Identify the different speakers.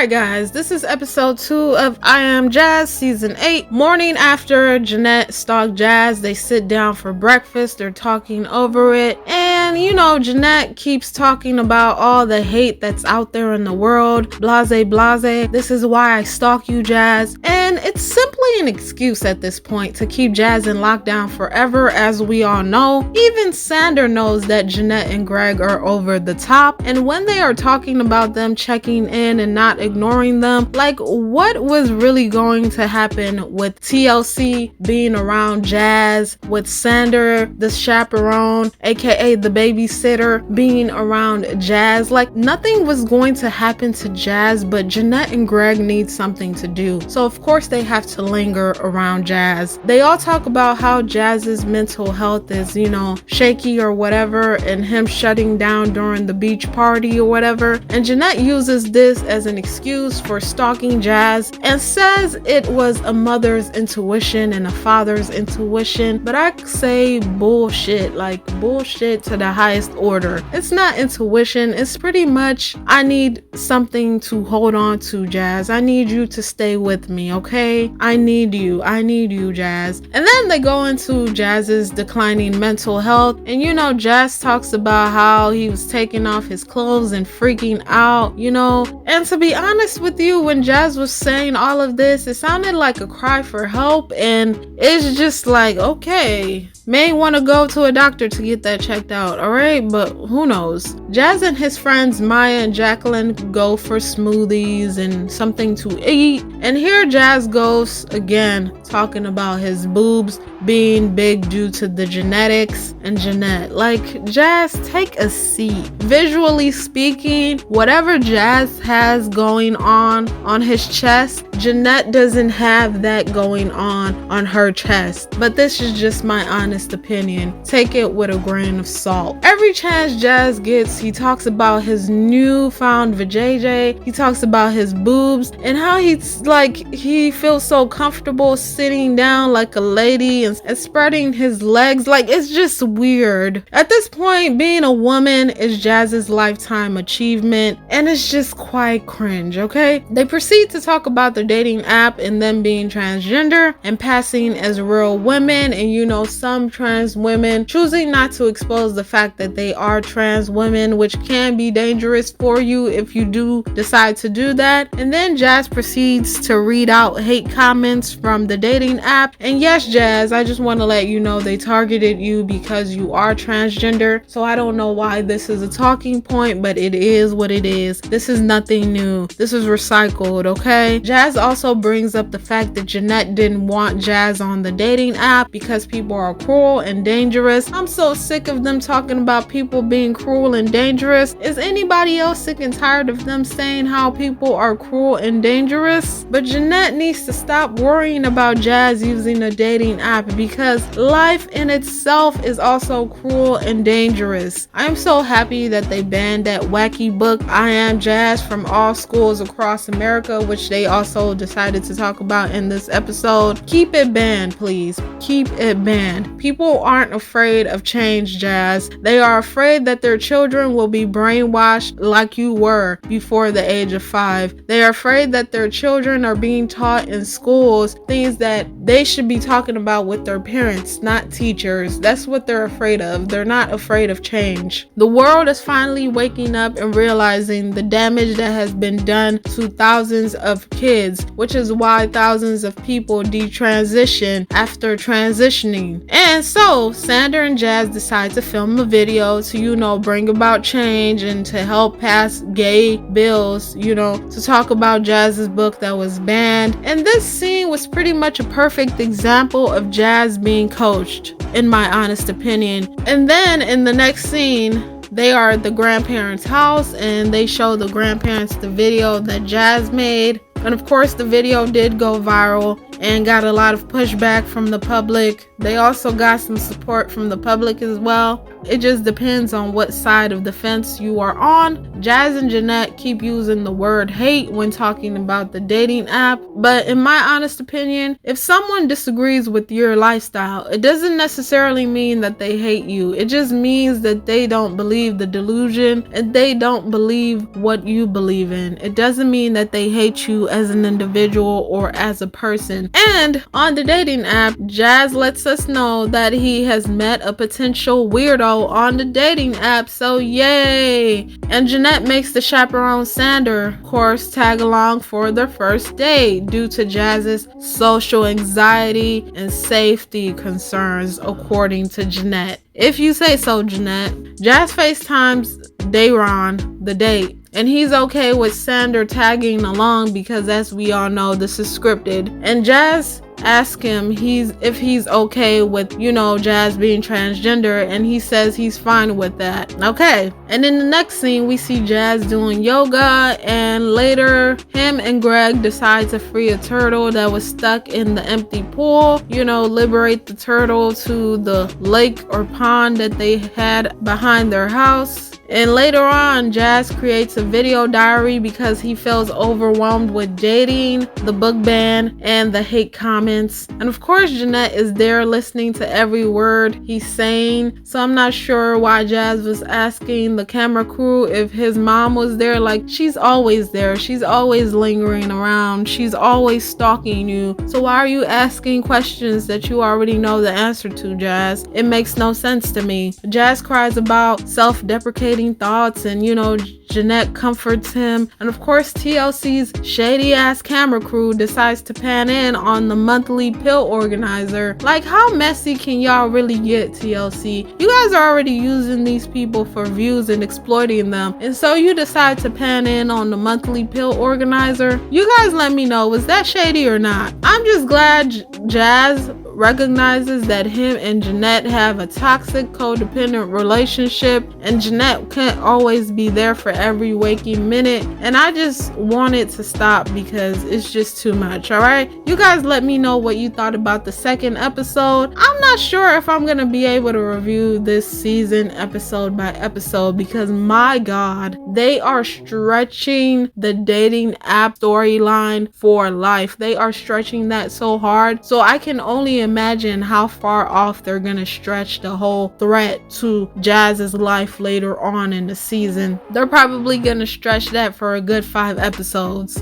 Speaker 1: Alright guys, this is episode 2 of I Am Jazz season 8. Morning after Jeanette stalked Jazz, they sit down for breakfast, they're talking over it, and you know, Jeanette keeps talking about all the hate that's out there in the world, blase blase, this is why I stalk you, Jazz, and it's simply an excuse at this point to keep Jazz in lockdown forever. As we all know, even Sander knows that Jeanette and Greg are over the top, and when they are talking about them checking in and not ignoring them, like what was really going to happen with TLC being around Jazz, with Sander the chaperone aka the babysitter being around Jazz? Like nothing was going to happen to Jazz, but Jeanette and Greg need something to do, so of course they have to linger around Jazz. They all talk about how Jazz's mental health is, you know, shaky or whatever, and him shutting down during the beach party or whatever, and Jeanette uses this as an excuse for stalking Jazz and says it was a mother's intuition and a father's intuition, but I say bullshit, like bullshit to the highest order. It's not intuition, it's pretty much I need something to hold on to, Jazz. I need you to stay with me, okay? I need you, Jazz. And then they go into Jazz's declining mental health, and you know, Jazz talks about how he was taking off his clothes and freaking out, you know, and to be honest with you, when Jazz was saying all of this, it sounded like a cry for help, and it's just like, okay, may want to go to a doctor to get that checked out, alright, but who knows. Jazz and his friends Maya and Jacqueline go for smoothies and something to eat, and here Jazz goes again talking about his boobs being big due to the genetics and Jeanette. Like, Jazz, take a seat. Visually speaking, whatever Jazz has going on his chest, Jeanette doesn't have that going on her chest. But this is just my honest opinion. Take it with a grain of salt. Every chance Jazz gets, he talks about his newfound vajayjay. He talks about his boobs and how he feels so comfortable sitting down like a lady and spreading his legs. Like, it's just weird. At this point, being a woman is Jazz's lifetime achievement, and it's just quite cringe, okay? They proceed to talk about their dating app and them being transgender and passing as real women, and you know, some trans women choosing not to expose the fact that they are trans women, which can be dangerous for you if you do decide to do that. And then Jazz proceeds to read out hate comments from the dating app, and yes, Jazz, I just want to let you know they targeted you because you are transgender, so I don't know why this is a talking point, but it is what it is. This is nothing new. This is recycled, okay? Jazz also brings up the fact that Jeanette didn't want Jazz on the dating app because people are cruel and dangerous. I'm so sick of them talking about people being cruel and dangerous. Is anybody else sick and tired of them saying how people are cruel and dangerous? But Jeanette needs to stop worrying about Jazz using a dating app, because life in itself is also cruel and dangerous. I'm so happy that they banned that wacky book I Am Jazz from all schools across America, which they also decided to talk about in this episode. Keep it banned, please. Keep it banned. People aren't afraid of change, Jazz. They are afraid that their children will be brainwashed like you were before the age of 5. They are afraid that their children are being taught in schools things that they should be talking about with their parents, not teachers. That's what they're afraid of. They're not afraid of change. The world is finally waking up and realizing the damage that has been done to thousands of kids, which is why thousands of people detransition after transitioning. And so Sander and Jazz decide to film a video to, you know, bring about change and to help pass gay bills, you know, to talk about Jazz's book that was banned. And this scene was pretty much a perfect example of Jazz being coached, in my honest opinion. And then in the next scene, they are at the grandparents' house and they show the grandparents the video that Jazz made. And of course, the video did go viral. and got a lot of pushback from the public. They also got some support from the public as well. It just depends on what side of the fence you are on. Jazz and Jeanette keep using the word hate when talking about the dating app, but in my honest opinion, if someone disagrees with your lifestyle, it doesn't necessarily mean that they hate you. It just means that they don't believe the delusion and they don't believe what you believe in. It doesn't mean that they hate you as an individual or as a person. And on the dating app, Jazz lets us know that he has met a potential weirdo on the dating app, so yay! And Jeanette makes the chaperone Sander, of course, tag along for their first date due to Jazz's social anxiety and safety concerns, according to Jeanette. If you say so, Jeanette. Jazz FaceTimes Dayron, the date, and he's okay with Sander tagging along because, as we all know, this is scripted. And Jazz asks him if he's okay with, Jazz being transgender, and he says he's fine with that. Okay. And in the next scene, we see Jazz doing yoga, and later him and Greg decide to free a turtle that was stuck in the empty pool. Liberate the turtle to the lake or pond that they had behind their house. And later on, Jazz creates a video diary because he feels overwhelmed with dating, the book ban, and the hate comments. And of course, Jeanette is there listening to every word he's saying. So I'm not sure why Jazz was asking the camera crew if his mom was there. Like, she's always there. She's always lingering around. She's always stalking you. So why are you asking questions that you already know the answer to, Jazz? It makes no sense to me. Jazz cries about self-deprecating thoughts, and Jeanette comforts him. And of course, TLC's shady ass camera crew decides to pan in on the monthly pill organizer. Like, how messy can y'all really get, TLC? You guys are already using these people for views and exploiting them, and so you decide to pan in on the monthly pill organizer. You guys let me know, was that shady or not? I'm just glad Jazz recognizes that him and Jeanette have a toxic, codependent relationship, and Jeanette can't always be there for every waking minute, and I just want it to stop because it's just too much. All right, you guys let me know what you thought about the second episode. I'm not sure if I'm gonna be able to review this season episode by episode because, my god, they are stretching the dating app storyline for life. They are stretching that so hard, so I can only imagine how far off they're gonna stretch the whole threat to Jazz's life later on in the season. They're probably gonna stretch that for a good 5 episodes.